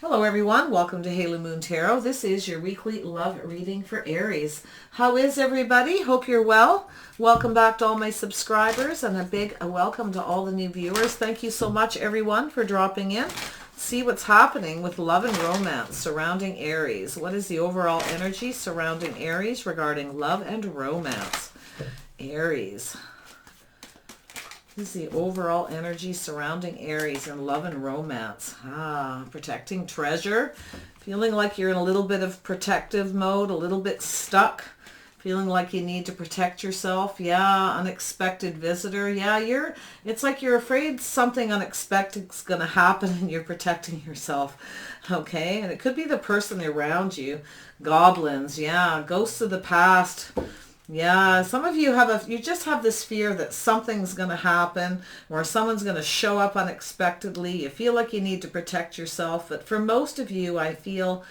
Hello everyone, welcome to Halo Moon Tarot. This is your weekly love reading for Aries. How is everybody? Hope you're well. Welcome back to all my subscribers and a big welcome to all the new viewers. Thank you so much everyone for dropping in. See what's happening with love and romance surrounding Aries. What is the overall energy surrounding Aries regarding love and romance? Aries. This is the overall energy surrounding Aries in love and romance. Protecting treasure. Feeling like you're in a little bit of protective mode, a little bit stuck. Feeling like you need to protect yourself. Yeah, unexpected visitor. Yeah, it's like you're afraid something unexpected is going to happen and you're protecting yourself. Okay, and it could be the person around you. Goblins, yeah, ghosts of the past. Yeah, some of you you just have this fear that something's going to happen or someone's going to show up unexpectedly. You feel like you need to protect yourself. But for most of you, I feel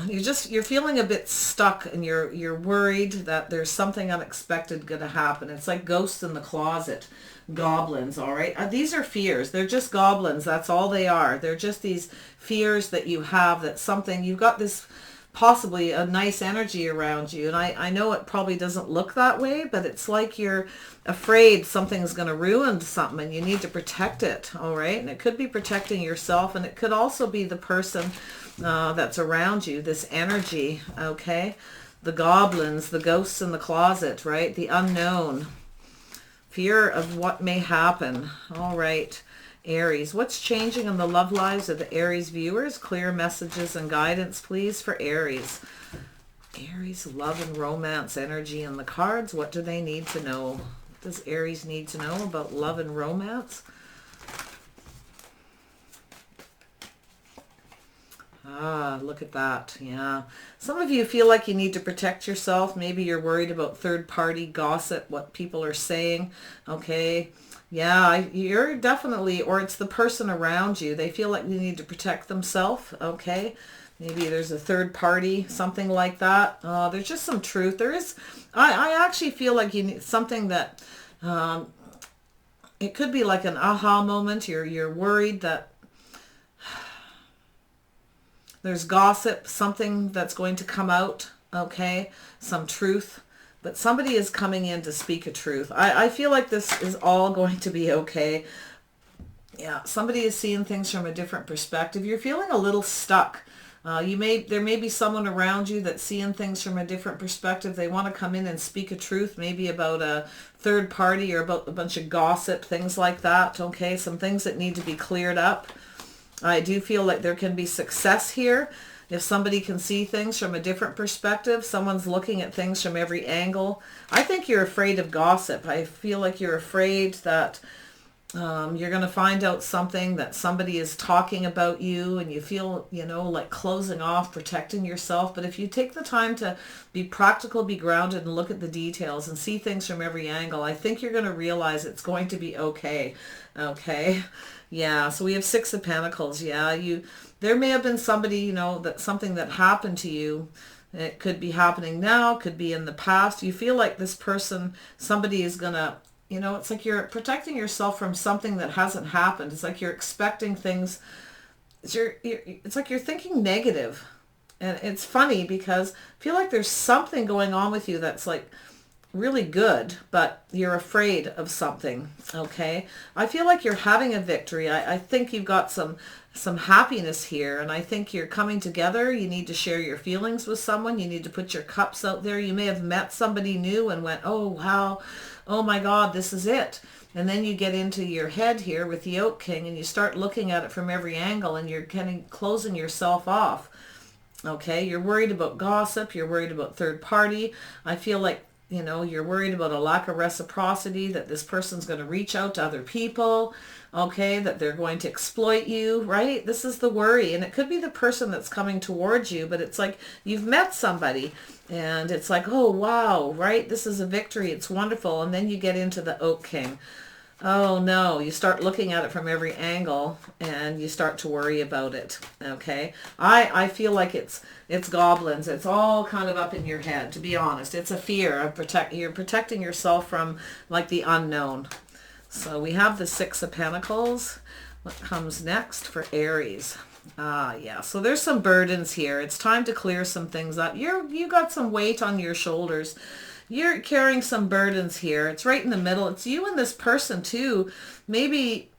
you're feeling a bit stuck and you're worried that there's something unexpected going to happen. It's like ghosts in the closet, goblins, all right? These are fears. They're just goblins. That's all they are. They're just these fears that you have that you've got this possibly a nice energy around you. And I know it probably doesn't look that way, but it's like you're afraid something's going to ruin something and you need to protect it, all right? And it could be protecting yourself, and it could also be the person that's around you, this energy, okay? The goblins, the ghosts in the closet, right? The unknown. Fear of what may happen, all right? Aries, what's changing in the love lives of the Aries viewers? Clear messages and guidance, please, for Aries. Aries, love and romance energy in the cards. What do they need to know? What does Aries need to know about love and romance? Look at that. Yeah. Some of you feel like you need to protect yourself. Maybe you're worried about third-party gossip, what people are saying. Okay. Yeah, you're definitely, or it's the person around you. They feel like they need to protect themselves, okay? Maybe there's a third party, something like that. There's just some truth. There is, I actually feel like you need something that, it could be like an aha moment. You're worried that there's gossip, something that's going to come out, okay? Some truth. But somebody is coming in to speak a truth. I feel like this is all going to be okay. Yeah, somebody is seeing things from a different perspective. You're feeling a little stuck. There may be someone around you that's seeing things from a different perspective. They want to come in and speak a truth, maybe about a third party or about a bunch of gossip, things like that. Okay, some things that need to be cleared up. I do feel like there can be success here. If somebody can see things from a different perspective, someone's looking at things from every angle. I think you're afraid of gossip. I feel like you're afraid that you're going to find out something, that somebody is talking about you, and you feel, like closing off, protecting yourself. But if you take the time to be practical, be grounded, and look at the details and see things from every angle, I think you're going to realize it's going to be okay. Okay. Yeah. So we have Six of Pentacles. Yeah. There may have been somebody, that something that happened to you. It could be happening now, could be in the past. You feel like this person, somebody is going to, it's like you're protecting yourself from something that hasn't happened. It's like you're expecting things. It's like you're thinking negative. And it's funny because I feel like there's something going on with you that's like really good, but you're afraid of something, okay? I feel like you're having a victory. I think you've got some happiness here, and I think you're coming together. You need to share your feelings with someone. You need to put your cups out there. You may have met somebody new and went, oh, wow, oh my God, this is it. And then you get into your head here with the Oak King, and you start looking at it from every angle, and you're kind of closing yourself off, okay? You're worried about gossip. You're worried about third party. I feel like you're worried about a lack of reciprocity, that this person's going to reach out to other people, okay, that they're going to exploit you, right? This is the worry. And it could be the person that's coming towards you, but it's like you've met somebody and it's like, oh, wow, right? This is a victory. It's wonderful. And then you get into the Oak King. Oh no, you start looking at it from every angle and you start to worry about it, okay? I feel like it's goblins. It's all kind of up in your head, to be honest. It's a fear of you're protecting yourself from like the unknown. So we have the Six of Pentacles. What comes next for Aries? Yeah. So there's some burdens here. It's time to clear some things up. You got some weight on your shoulders. You're carrying some burdens here. It's right in the middle. It's you and this person too. Maybe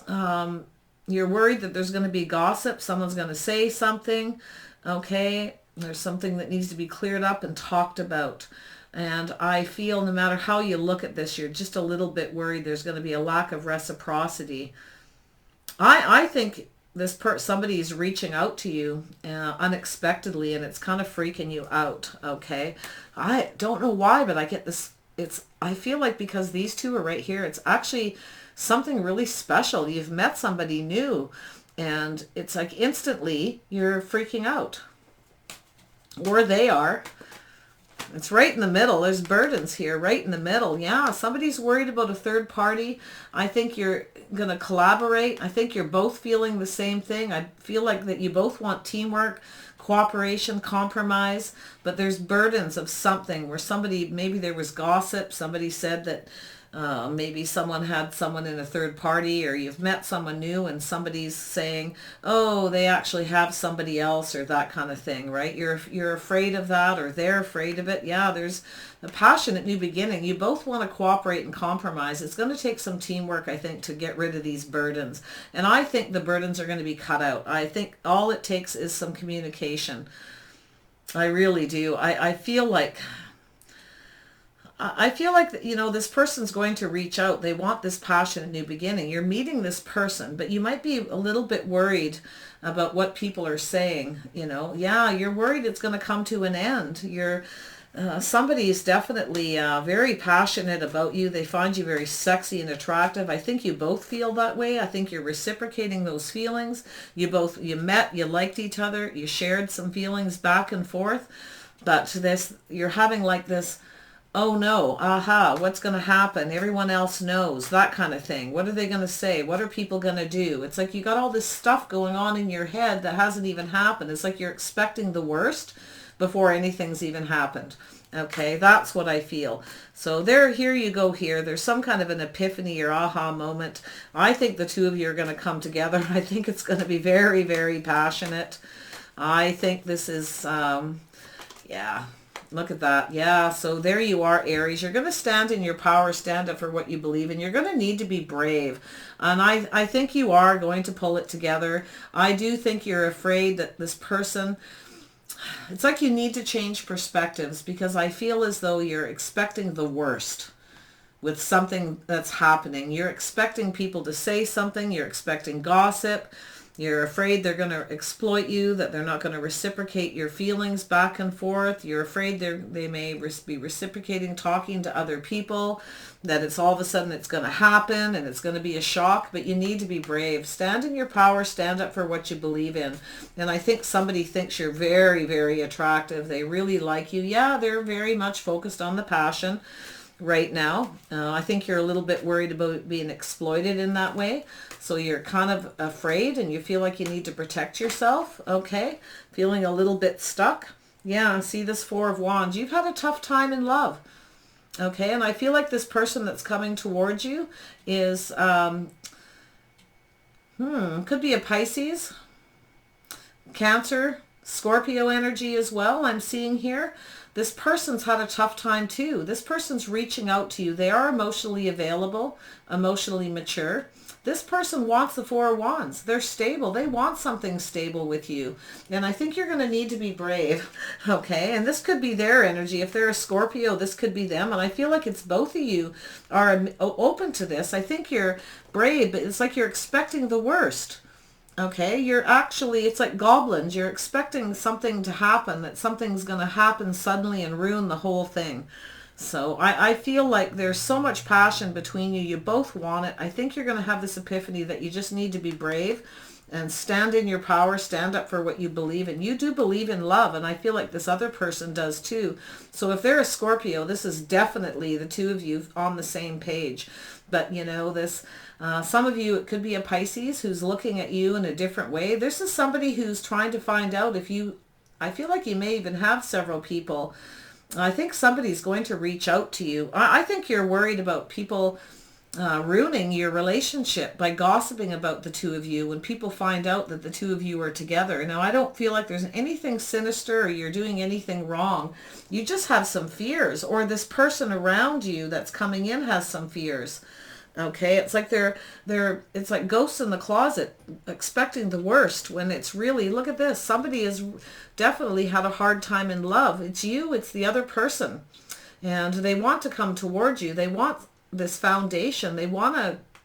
you're worried that there's going to be gossip. Someone's going to say something. Okay. There's something that needs to be cleared up and talked about. And I feel no matter how you look at this, you're just a little bit worried there's going to be a lack of reciprocity. I think somebody is reaching out to you unexpectedly, and it's kind of freaking you out. Okay, I don't know why, but I get this. I feel like because these two are right here, it's actually something really special. You've met somebody new, and it's like instantly you're freaking out, or they are. It's right in the middle. There's burdens here, right in the middle. Yeah, somebody's worried about a third party. I think you're going to collaborate. I think you're both feeling the same thing. I feel like that you both want teamwork, cooperation, compromise, but there's burdens of something where maybe there was gossip. Somebody said that maybe someone had someone in a third party, or you've met someone new and somebody's saying, oh, they actually have somebody else, or that kind of thing, right? You're afraid of that, or they're afraid of it. Yeah, there's a passionate new beginning. You both want to cooperate and compromise. It's going to take some teamwork, I think, to get rid of these burdens. And I think the burdens are going to be cut out. I think all it takes is some communication. I really do. I feel like this person's going to reach out. They want this passionate new beginning. You're meeting this person, but you might be a little bit worried about what people are saying. Yeah, you're worried it's going to come to an end. Somebody is definitely very passionate about you. They find you very sexy and attractive. I think you both feel that way. I think you're reciprocating those feelings. You met, you liked each other, you shared some feelings back and forth, but you're having like this, oh no, what's going to happen? Everyone else knows, that kind of thing. What are they going to say? What are people going to do? It's like you got all this stuff going on in your head that hasn't even happened. It's like you're expecting the worst before anything's even happened. Okay, that's what I feel. So here you go here. There's some kind of an epiphany or aha moment. I think the two of you are going to come together. I think it's going to be very, very passionate. I think this is, yeah. Look at that. Yeah, so there you are, Aries. You're going to stand in your power, stand up for what you believe in. You're going to need to be brave. And I think you are going to pull it together. I do think you're afraid that this person, it's like you need to change perspectives, because I feel as though you're expecting the worst with something that's happening. You're expecting people to say something. You're expecting gossip. You're afraid they're going to exploit you, that they're not going to reciprocate your feelings back and forth. You're afraid they may be reciprocating, talking to other people, that it's all of a sudden it's going to happen and it's going to be a shock. But you need to be brave. Stand in your power. Stand up for what you believe in. And I think somebody thinks you're very, very attractive. They really like you. Yeah, they're very much focused on the passion right now. I think you're a little bit worried about being exploited in that way. So you're kind of afraid and you feel like you need to protect yourself. Okay. Feeling a little bit stuck. Yeah. See this Four of Wands. You've had a tough time in love. Okay. And I feel like this person that's coming towards you is, could be a Pisces, Cancer, Scorpio energy as well. I'm seeing here. This person's had a tough time too. This person's reaching out to you. They are emotionally available, emotionally mature. This person wants the Four of Wands. They're stable. They want something stable with you. And I think you're going to need to be brave. Okay. And this could be their energy. If they're a Scorpio, this could be them. And I feel like it's both of you are open to this. I think you're brave, but it's like you're expecting the worst. Okay. It's like goblins. You're expecting something to happen, that something's going to happen suddenly and ruin the whole thing. So I feel like there's so much passion between you. You both want it. I think you're going to have this epiphany that you just need to be brave and stand in your power, stand up for what you believe in. You do believe in love, and I feel like this other person does too. So if they're a Scorpio, this is definitely the two of you on the same page. But some of you, it could be a Pisces who's looking at you in a different way. This is somebody who's trying to find out I feel like you may even have several people. I think somebody's going to reach out to you. I think you're worried about people ruining your relationship by gossiping about the two of you when people find out that the two of you are together. Now, I don't feel like there's anything sinister or you're doing anything wrong. You just have some fears, or this person around you that's coming in has some fears. Okay, it's like it's like ghosts in the closet expecting the worst when it's really, look at this, somebody has definitely had a hard time in love. It's you, it's the other person. And they want to come towards you. They want this foundation.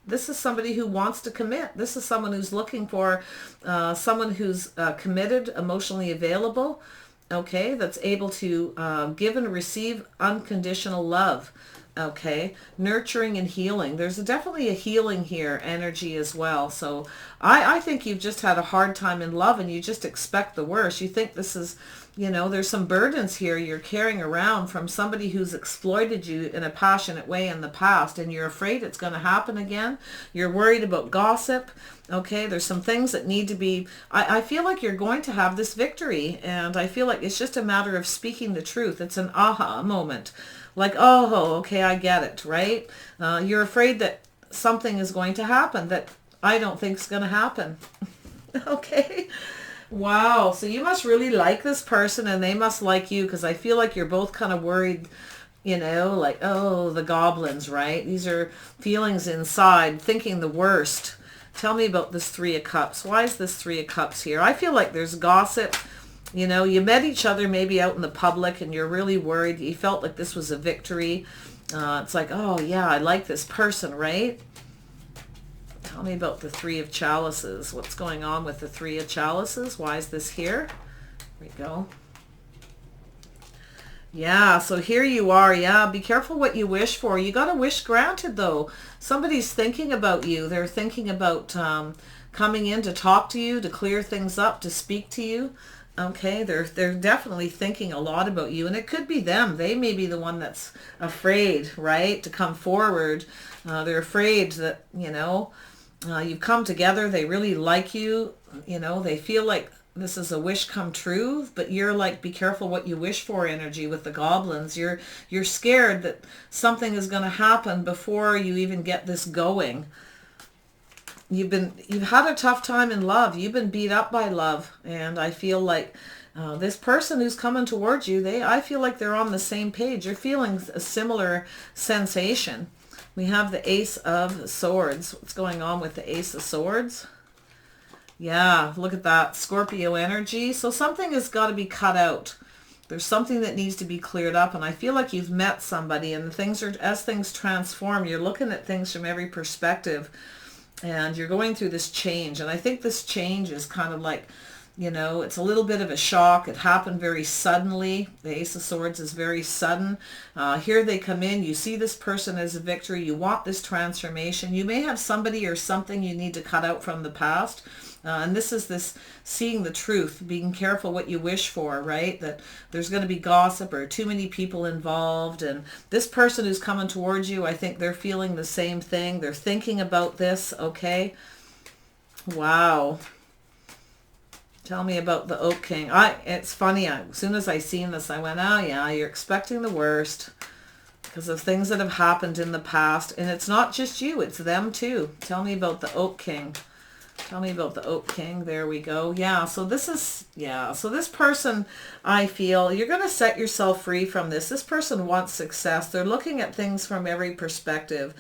This is somebody who wants to commit. This is someone who's looking for someone who's committed, emotionally available, okay, that's able to give and receive unconditional love. Okay, nurturing and healing. There's definitely a healing here energy as well. So I think you've just had a hard time in love and you just expect the worst. You think this is, there's some burdens here you're carrying around from somebody who's exploited you in a passionate way in the past, and you're afraid it's going to happen again. You're worried about gossip. Okay, there's some things that need to be, I feel like you're going to have this victory, and I feel like it's just a matter of speaking the truth. It's an aha moment. Like, oh, okay, I get it, right? You're afraid that something is going to happen that I don't think is going to happen. Okay. Wow. So you must really like this person and they must like you, because I feel like you're both kind of worried, like, oh, the goblins, right? These are feelings inside, thinking the worst. Tell me about this Three of Cups. Why is this Three of Cups here? I feel like there's gossip. You met each other maybe out in the public and you're really worried. You felt like this was a victory. It's like, oh yeah, I like this person, right? Tell me about the Three of Chalices. What's going on with the Three of Chalices? Why is this here? There we go. Yeah, so here you are. Yeah, be careful what you wish for. You got a wish granted though. Somebody's thinking about you. They're thinking about coming in to talk to you, to clear things up, to speak to you. Okay, they're definitely thinking a lot about you, and it could be them. They may be the one that's afraid, right, to come forward. They're afraid that, you've come together. They really like you. They feel like this is a wish come true, but you're like, be careful what you wish for energy with the goblins. You're scared that something is going to happen before you even get this going. You've had a tough time in love. You've been beat up by love. And I feel like this person who's coming towards you, I feel like they're on the same page. You're feeling a similar sensation. We have the Ace of Swords. What's going on with the Ace of Swords? Yeah, look at that. Scorpio energy. So something has got to be cut out. There's something that needs to be cleared up. And I feel like you've met somebody, and as things transform, you're looking at things from every perspective. And you're going through this change. And I think this change is kind of like, it's a little bit of a shock. It happened very suddenly. The Ace of Swords is very sudden. Here they come in. You see this person as a victory. You want this transformation. You may have somebody or something you need to cut out from the past. And this is this seeing the truth, being careful what you wish for, right? That there's going to be gossip or too many people involved. And this person who's coming towards you, I think they're feeling the same thing. They're thinking about this, okay? Wow. Tell me about the Oak King. It's funny. As soon as I seen this, I went, oh yeah, you're expecting the worst because of things that have happened in the past. And it's not just you, it's them too. Tell me about the Oak King. Tell me about the Oak King. There we go. Yeah, so this person, I feel, you're going to set yourself free from this. This person wants success. They're looking at things from every perspective.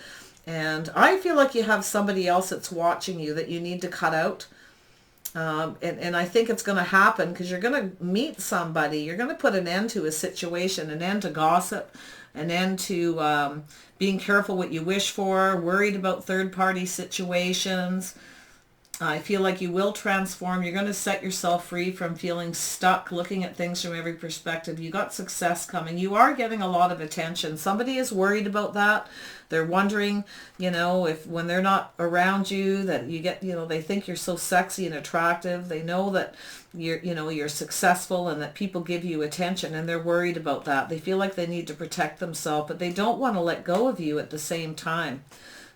And I feel like you have somebody else that's watching you that you need to cut out. And I think it's going to happen because you're going to meet somebody. You're going to put an end to a situation, an end to gossip, an end to being careful what you wish for, worried about third-party situations. I feel like you will transform. You're going to set yourself free from feeling stuck, looking at things from every perspective. You got success coming. You are getting a lot of attention. Somebody is worried about that. They're wondering, if when they're not around you, that you get, they think you're so sexy and attractive. They know that you're successful and that people give you attention, and they're worried about that. They feel like they need to protect themselves, but they don't want to let go of you at the same time.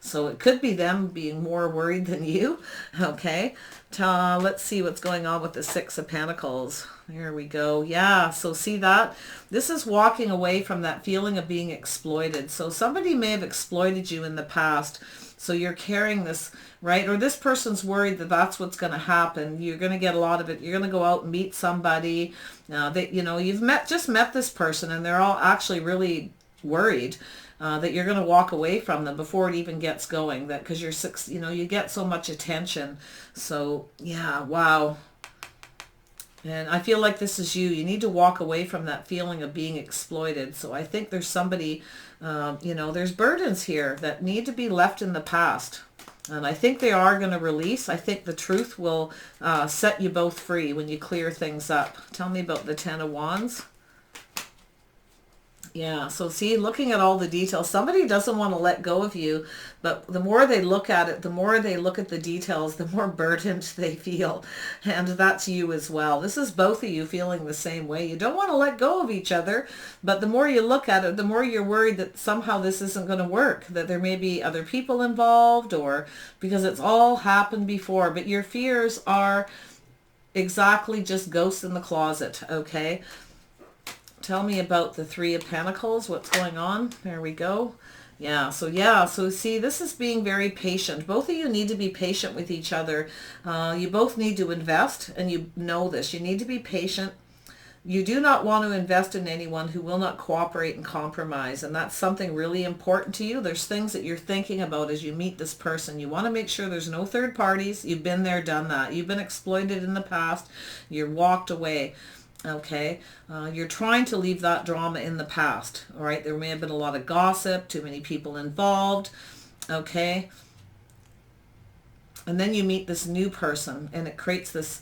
So it could be them being more worried than you. Okay. Let's see what's going on with the Six of Pentacles. There we go. Yeah, so see that? This is walking away from that feeling of being exploited. So somebody may have exploited you in the past. So you're carrying this, right? Or this person's worried that that's what's going to happen. You're going to get a lot of it. You're going to go out and meet somebody. You've just met this person, and they're all actually really worried that you're going to walk away from them before it even gets going. That because you get so much attention. So yeah, wow. And I feel like this is you. You need to walk away from that feeling of being exploited. So I think there's somebody, there's burdens here that need to be left in the past. And I think they are going to release. I think the truth will set you both free when you clear things up. Tell me about the Ten of Wands. Yeah, so see, looking at all the details, somebody doesn't want to let go of you, but the more they look at it, the more they look at the details, the more burdened they feel. And that's you as well. This is both of you feeling the same way. You don't want to let go of each other, but the more you look at it, the more you're worried that somehow this isn't going to work, that there may be other people involved, or because it's all happened before. But your fears are exactly just ghosts in the closet, okay? Tell me about the Three of Pentacles. What's going on? There we go. So see, this is being very patient. Both of you need to be patient with each other. You both need to invest, and you know this. You need to be patient. You do not want to invest in anyone who will not cooperate and compromise, and that's something really important to you. There's things that you're thinking about as you meet this person. You want to make sure there's no third parties. You've been there, done that. You've been exploited in the past. You're walked away. Okay, you're trying to leave that drama in the past. All right, there may have been a lot of gossip, too many people involved. Okay, and then you meet this new person, and it creates this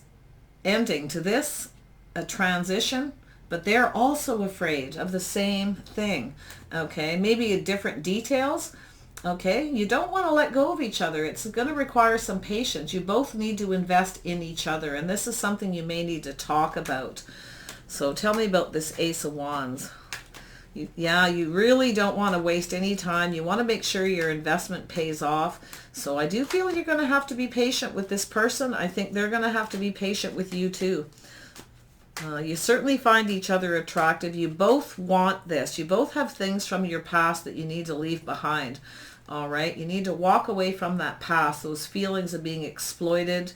ending to this, a transition, but they're also afraid of the same thing. Okay, maybe different details. Okay, you don't want to let go of each other. It's going to require some patience. You both need to invest in each other, and this is something you may need to talk about. So tell me about this Ace of Wands. You really don't want to waste any time. You want to make sure your investment pays off. So I do feel you're going to have to be patient with this person. I think they're going to have to be patient with you too. You certainly find each other attractive. You both want this. You both have things from your past that you need to leave behind. All right. You need to walk away from that past, those feelings of being exploited,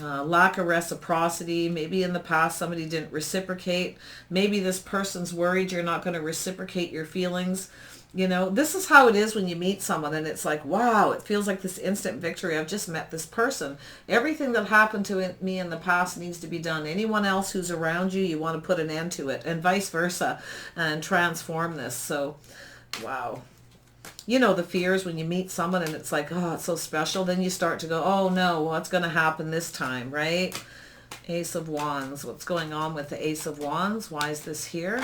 lack of reciprocity. Maybe in the past somebody didn't reciprocate. Maybe this person's worried you're not going to reciprocate your feelings. This is how it is when you meet someone and it's like, wow, it feels like this instant victory. I've just met this person. Everything that happened to me in the past needs to be done. Anyone else who's around you, you want to put an end to it, and vice versa, and transform this. So, wow. The fears when you meet someone and it's like, oh, it's so special. Then you start to go, oh no, what's going to happen this time, right? Ace of Wands. What's going on with the Ace of Wands? Why is this here?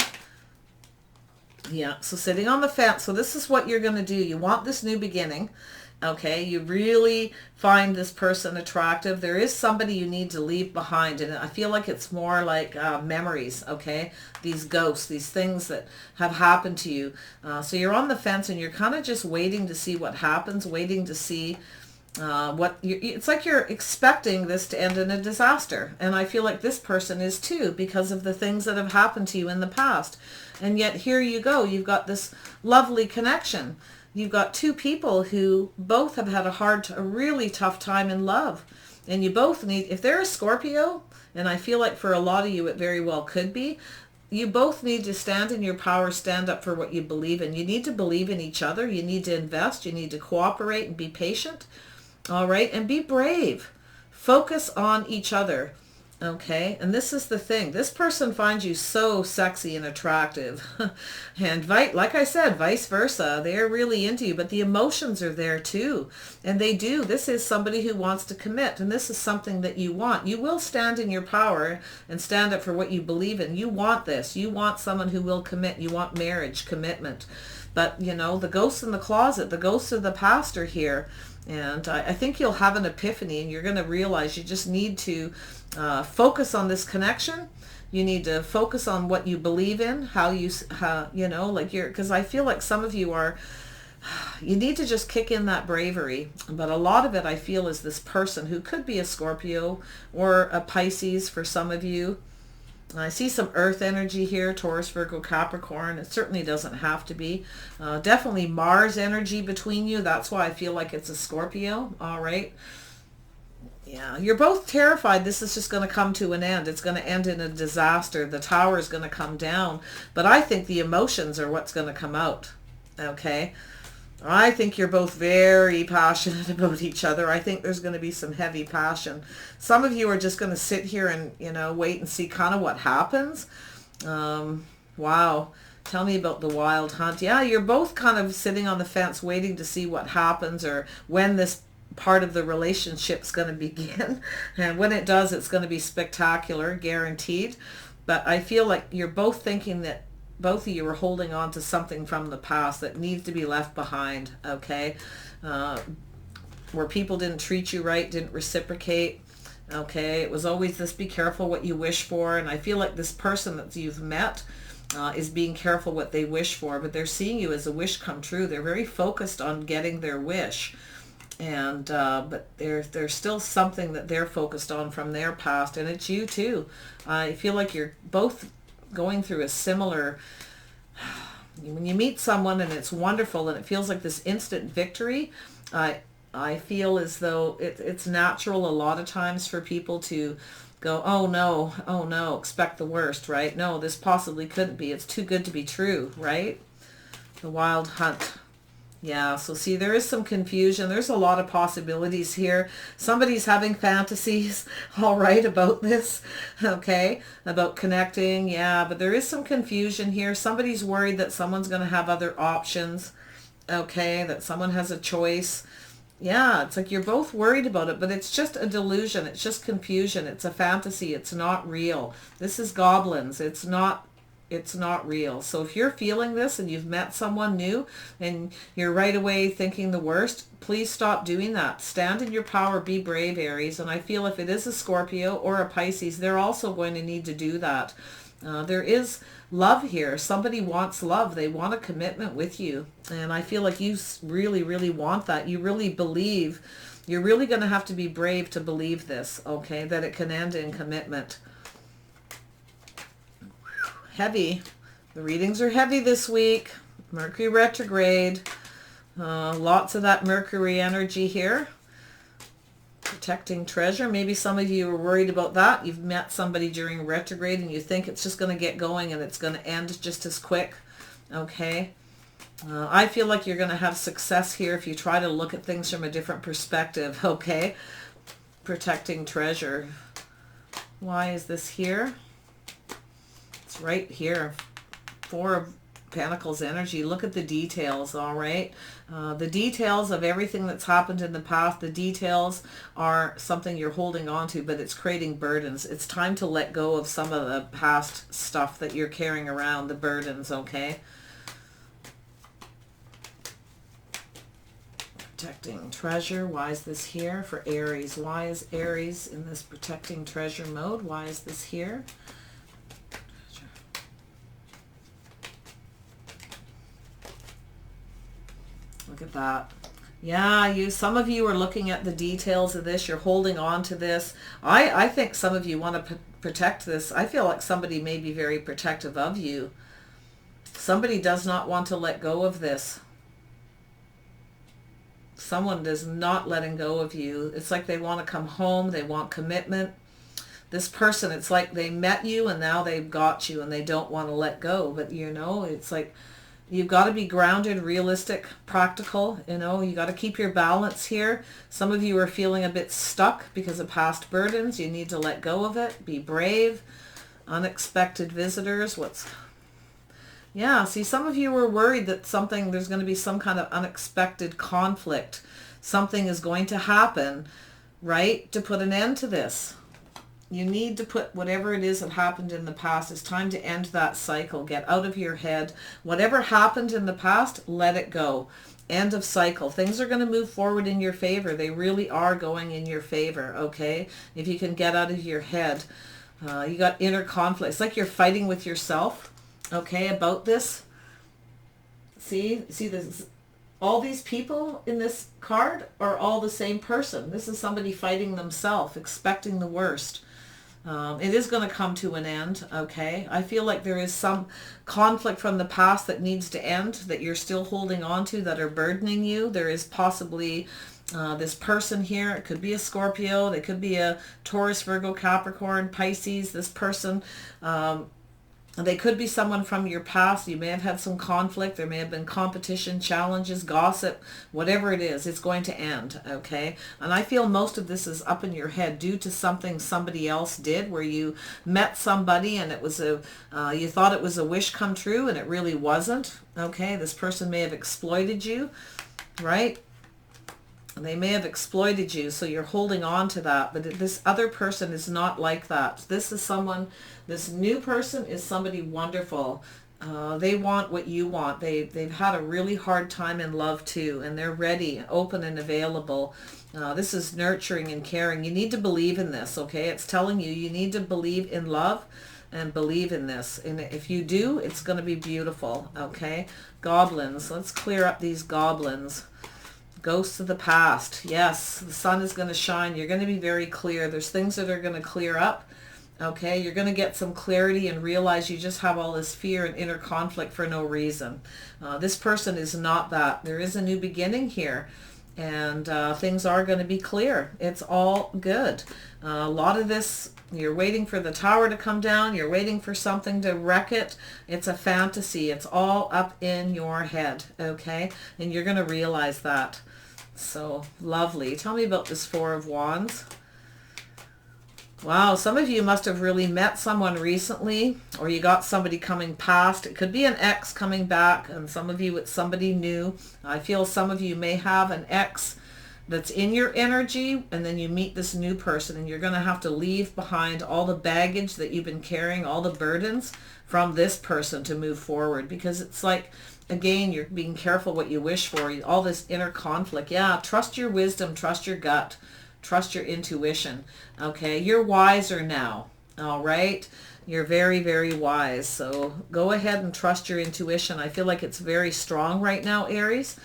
Yeah, so sitting on the fence. So this is what you're going to do. You want this new beginning. Okay, you really find this person attractive. There is somebody you need to leave behind, and I feel like it's more like memories, okay? These ghosts, these things that have happened to you. So you're on the fence, and you're kind of just waiting to see what happens, waiting to see it's like you're expecting this to end in a disaster. And I feel like this person is too, because of the things that have happened to you in the past. And yet here you go. You've got this lovely connection. You've got two people who both have had a really tough time in love. And you both need, if they're a Scorpio, and I feel like for a lot of you it very well could be, you both need to stand in your power, stand up for what you believe in. You need to believe in each other. You need to invest. You need to cooperate and be patient. All right. And be brave. Focus on each other. Okay. And this is the thing. This person finds you so sexy and attractive. And like I said, vice versa. They're really into you, but the emotions are there too. And they do. This is somebody who wants to commit. And this is something that you want. You will stand in your power and stand up for what you believe in. You want this. You want someone who will commit. You want marriage, commitment. But, the ghosts in the closet, the ghosts of the past are here. And I think you'll have an epiphany, and you're going to realize you just need to focus on this connection. You need to focus on what you believe in, because I feel like some of you are You need to just kick in that bravery. But a lot of it, I feel, is this person who could be a Scorpio or a Pisces for some of you. I see some earth energy here, Taurus, Virgo, Capricorn. It certainly doesn't have to be. Definitely Mars energy between you. That's why I feel like it's a Scorpio. All right. Yeah, you're both terrified this is just going to come to an end. It's going to end in a disaster. The tower is going to come down. But I think the emotions are what's going to come out. Okay. I think you're both very passionate about each other. I think there's going to be some heavy passion. Some of you are just going to sit here and, wait and see kind of what happens. Wow. Tell me about the wild hunt. Yeah, you're both kind of sitting on the fence waiting to see what happens or when this part of the relationship's going to begin. And when it does, it's going to be spectacular, guaranteed. But I feel like you're both thinking that both of you are holding on to something from the past that needs to be left behind, okay? Where people didn't treat you right, didn't reciprocate, okay? It was always this, be careful what you wish for. And I feel like this person that you've met is being careful what they wish for, but they're seeing you as a wish come true. They're very focused on getting their wish. And but there's still something that they're focused on from their past, and it's you too. I feel like you're both going through a similar, when you meet someone and it's wonderful and it feels like this instant victory, I feel as though it's natural a lot of times for people to go, oh no, expect the worst, right? No, this possibly couldn't be. It's too good to be true, right? The wild hunt. Yeah, so see, there is some confusion. There's a lot of possibilities here. Somebody's having fantasies, all right, about this, okay, about connecting. Yeah, but there is some confusion here. Somebody's worried that someone's going to have other options, okay, that someone has a choice. Yeah, it's like you're both worried about it, but it's just a delusion. It's just confusion. It's a fantasy. It's not real. This is goblins. It's not real. So if you're feeling this and you've met someone new and you're right away thinking the worst, please stop doing that. Stand in your power, be brave, Aries. And I feel if it is a Scorpio or a Pisces, they're also going to need to do that. There is love here. Somebody wants love. They want a commitment with you. And I feel like you really, really want that. You really believe. You're really going to have to be brave to believe this, okay, that it can end in commitment. Heavy. The readings are heavy this week. Mercury retrograde. Lots of that Mercury energy here. Protecting treasure. Maybe some of you are worried about that. You've met somebody during retrograde and you think it's just going to get going and it's going to end just as quick. Okay. I feel like you're going to have success here if you try to look at things from a different perspective. Okay. Protecting treasure. Why is this here? Right here, Four of Pentacles energy. Look at the details, all right? The details of everything that's happened in the past, the details are something you're holding on to, but it's creating burdens. It's time to let go of some of the past stuff that you're carrying around, the burdens, okay? Protecting treasure. Why is this here for Aries? Why is Aries in this protecting treasure mode? Why is this here? Look at that. Yeah, some of you are looking at the details of this. You're holding on to this. I think some of you want to protect this. I feel like somebody may be very protective of you. Somebody does not want to let go of this. Someone is not letting go of you. It's like they want to come home. They want commitment. This person, it's like they met you and now they've got you and they don't want to let go. But, it's like you've got to be grounded, realistic, practical. You got to keep your balance here. Some of you are feeling a bit stuck because of past burdens. You need to let go of it. Be brave. Unexpected visitors. Yeah, see, some of you are worried that there's going to be some kind of unexpected conflict. Something is going to happen, right, to put an end to this. You need to put whatever it is that happened in the past. It's time to end that cycle. Get out of your head. Whatever happened in the past, let it go. End of cycle. Things are going to move forward in your favor. They really are going in your favor, okay? If you can get out of your head. You got inner conflict. It's like you're fighting with yourself, okay, about this. See this all these people in this card are all the same person. This is somebody fighting themselves, expecting the worst. It is going to come to an end, okay? I feel like there is some conflict from the past that needs to end, that you're still holding on to, that are burdening you. There is possibly this person here. It could be a Scorpio. They could be a Taurus, Virgo, Capricorn, Pisces. This person, they could be someone from your past. You may have had some conflict. There may have been competition, challenges, gossip, whatever it is, it's going to end, okay? And I feel most of this is up in your head due to something somebody else did, where you met somebody and it was you thought it was a wish come true and it really wasn't, okay? This person may have exploited you, right? They may have exploited you, so you're holding on to that. But this other person is not like that. This is someone, this new person is somebody wonderful. They want what you want. They've had a really hard time in love too, and they're ready, open and available. This is nurturing and caring. You need to believe in this, okay? It's telling you, you need to believe in love and believe in this. And if you do, it's going to be beautiful, okay? Goblins. Let's clear up these goblins. Ghosts of the past. Yes, the sun is going to shine. You're going to be very clear. There's things that are going to clear up. Okay, you're going to get some clarity and realize you just have all this fear and inner conflict for no reason. This person is not that. There is a new beginning here, and things are going to be clear. It's all good. A lot of this, you're waiting for the tower to come down. You're waiting for something to wreck it. It's a fantasy. It's all up in your head, okay? And you're going to realize that. So lovely. Tell me about this Four of Wands. Wow, some of you must have really met someone recently, or you got somebody coming past. It could be an ex coming back, and some of you it's somebody new. I feel some of you may have an ex that's in your energy, and then you meet this new person, and you're going to have to leave behind all the baggage that you've been carrying, all the burdens from this person to move forward, because it's like, again, you're being careful what you wish for, all this inner conflict. Yeah, trust your wisdom, trust your gut, trust your intuition, okay? You're wiser now, all right? You're very, very wise, so go ahead and trust your intuition. I feel like it's very strong right now, Aries.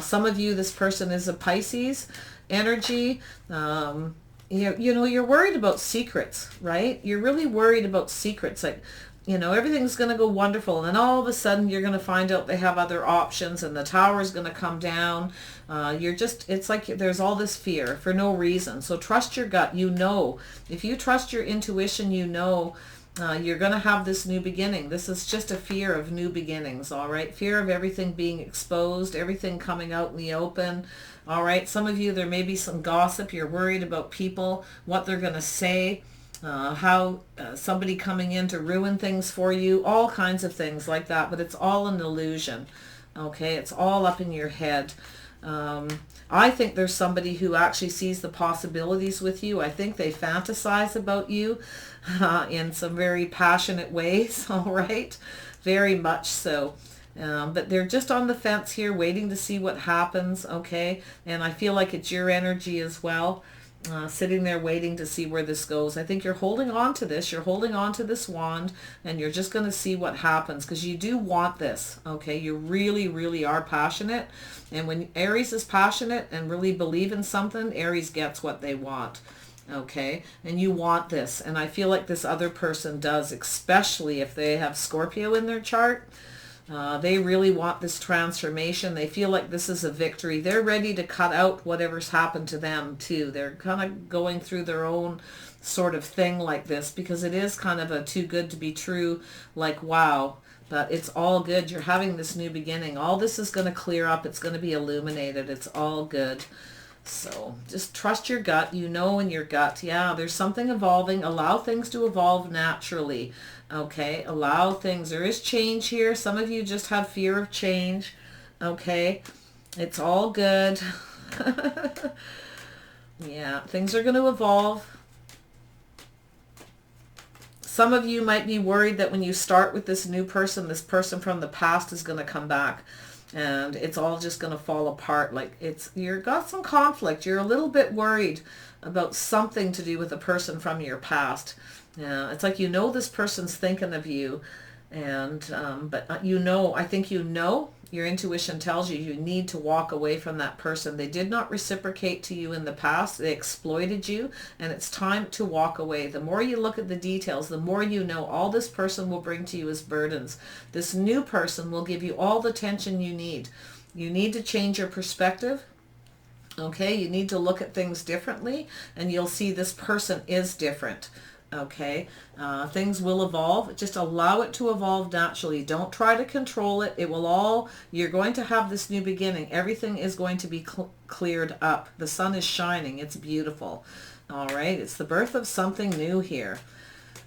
Some of you, this person is a Pisces energy. You know, you're worried about secrets, right? You're really worried about secrets, like, you know, everything's going to go wonderful, and then all of a sudden you're going to find out they have other options, and the tower is going to come down. It's like there's all this fear for no reason. So trust your gut. You know, if you trust your intuition, you know you're going to have this new beginning. This is just a fear of new beginnings, all right? Fear of everything being exposed, everything coming out in the open, all right? Some of you, there may be some gossip. You're worried about people, what they're going to say. How somebody coming in to ruin things for you, all kinds of things like that, but it's all an illusion, okay? It's all up in your head. I think there's somebody who actually sees the possibilities with you. I think they fantasize about you in some very passionate ways, all right? Very much so. But they're just on the fence here, waiting to see what happens, okay? And I feel like it's your energy as well. Sitting there waiting to see where this goes. I think you're holding on to this. You're holding on to this wand, and you're just going to see what happens, because you do want this, okay? You really, really are passionate. And when Aries is passionate and really believe in something, Aries gets what they want, okay? And you want this. And I feel like this other person does, especially if they have Scorpio in their chart. They really want this transformation. They feel like this is a victory. They're ready to cut out whatever's happened to them too. They're kind of going through their own sort of thing like this, because it is kind of a too good to be true, like, wow. But it's all good. You're having this new beginning. All this is going to clear up. It's going to be illuminated. It's all good. So just trust your gut. You know in your gut, yeah, there's something evolving. Allow things to evolve naturally. Okay, allow things. There is change here. Some of you just have fear of change. Okay, it's all good. Yeah, things are going to evolve. Some of you might be worried that when you start with this new person, this person from the past is going to come back, and it's all just going to fall apart. Like, you've got some conflict. You're a little bit worried about something to do with a person from your past. Yeah, it's like, you know, this person's thinking of you, And but you know, I think you know, your intuition tells you you need to walk away from that person. They did not reciprocate to you in the past. They exploited you, and it's time to walk away. The more you look at the details, the more you know all this person will bring to you as burdens. This new person will give you all the attention you need. You need to change your perspective. Okay, you need to look at things differently, and you'll see this person is different. Okay, things will evolve. Just allow it to evolve naturally. Don't try to control it. It will all, you're going to have this new beginning. Everything is going to be cleared up. The sun is shining. It's beautiful. All right, it's the birth of something new here.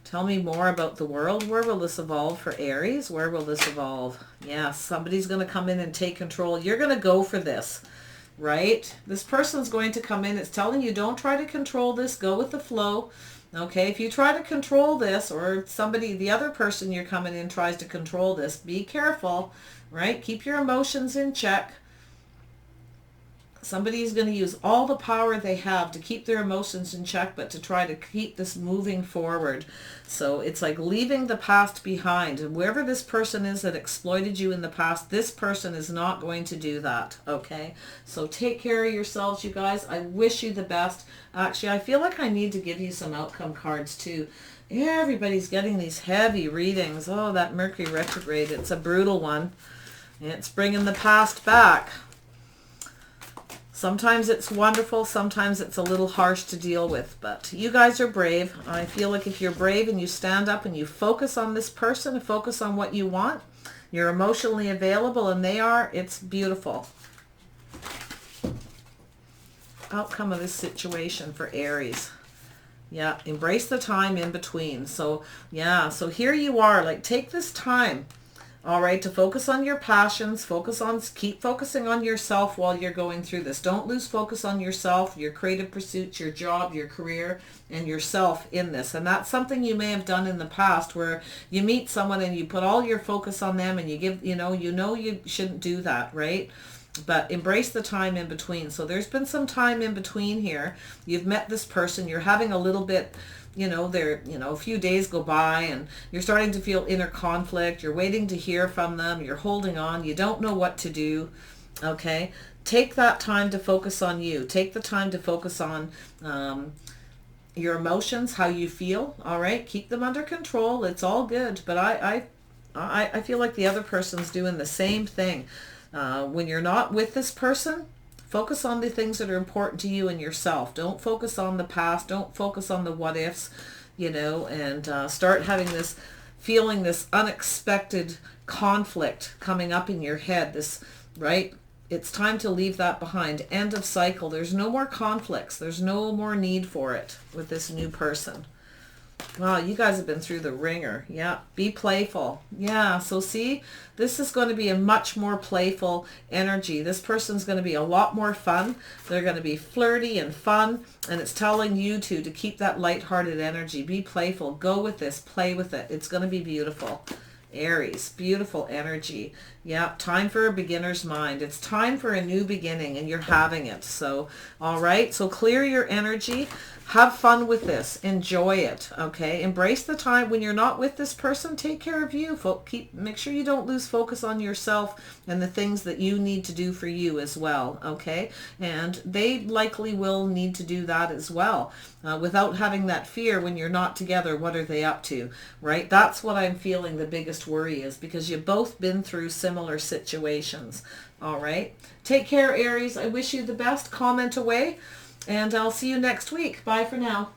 Tell me more about the world. Where will this evolve for Aries? Where will this evolve? Yeah, somebody's going to come in and take control. You're going to go for this, right? This person's going to come in. It's telling you, don't try to control this. Go with the flow. Okay, if you try to control this, or somebody, the other person you're coming in tries to control this, be careful, right? Keep your emotions in check. Somebody's going to use all the power they have to keep their emotions in check, but to try to keep this moving forward. So it's like leaving the past behind. And wherever this person is that exploited you in the past, this person is not going to do that, okay? So take care of yourselves, you guys. I wish you the best. Actually, I feel like I need to give you some outcome cards too. Everybody's getting these heavy readings. Oh, that Mercury retrograde, it's a brutal one. It's bringing the past back. Sometimes it's wonderful, sometimes it's a little harsh to deal with, but you guys are brave. I feel like if you're brave and you stand up and you focus on this person and focus on what you want, you're emotionally available and they are, it's beautiful. Outcome of this situation for Aries. Yeah, embrace the time in between. So, yeah, so here you are, like take this time. All right, to focus on your passions, keep focusing on yourself while you're going through this. Don't lose focus on yourself, your creative pursuits, your job, your career, and yourself in this. And that's something you may have done in the past where you meet someone and you put all your focus on them and you give, you know you shouldn't do that, right? But embrace the time in between. So there's been some time in between here. You've met this person, you're having a little bit, a few days go by and you're starting to feel inner conflict. You're waiting to hear from them. You're holding on. You don't know what to do. Okay. Take that time to focus on you. Take the time to focus on your emotions, how you feel. All right. Keep them under control. It's all good. But I feel like the other person's doing the same thing. When you're not with this person, focus on the things that are important to you and yourself. Don't focus on the past. Don't focus on the what ifs, and start having this, feeling this unexpected conflict coming up in your head. This, right? It's time to leave that behind. End of cycle. There's no more conflicts. There's no more need for it with this new person. Wow, you guys have been through the ringer. Yeah, be playful. Yeah, so see, this is going to be a much more playful energy. This person's going to be a lot more fun. They're going to be flirty and fun, and it's telling you to keep that lighthearted energy. Be playful. Go with this. Play with it. It's going to be beautiful. Aries, beautiful energy. Yeah, time for a beginner's mind. It's time for a new beginning, and you're having it. So, all right, so clear your energy. Have fun with this. Enjoy it, okay? Embrace the time when you're not with this person. Take care of you. Make sure you don't lose focus on yourself and the things that you need to do for you as well, okay? And they likely will need to do that as well. Without having that fear when you're not together, what are they up to, right? That's what I'm feeling the biggest worry is, because you've both been through similar situations, all right? Take care, Aries. I wish you the best. Comment away. And I'll see you next week. Bye for now.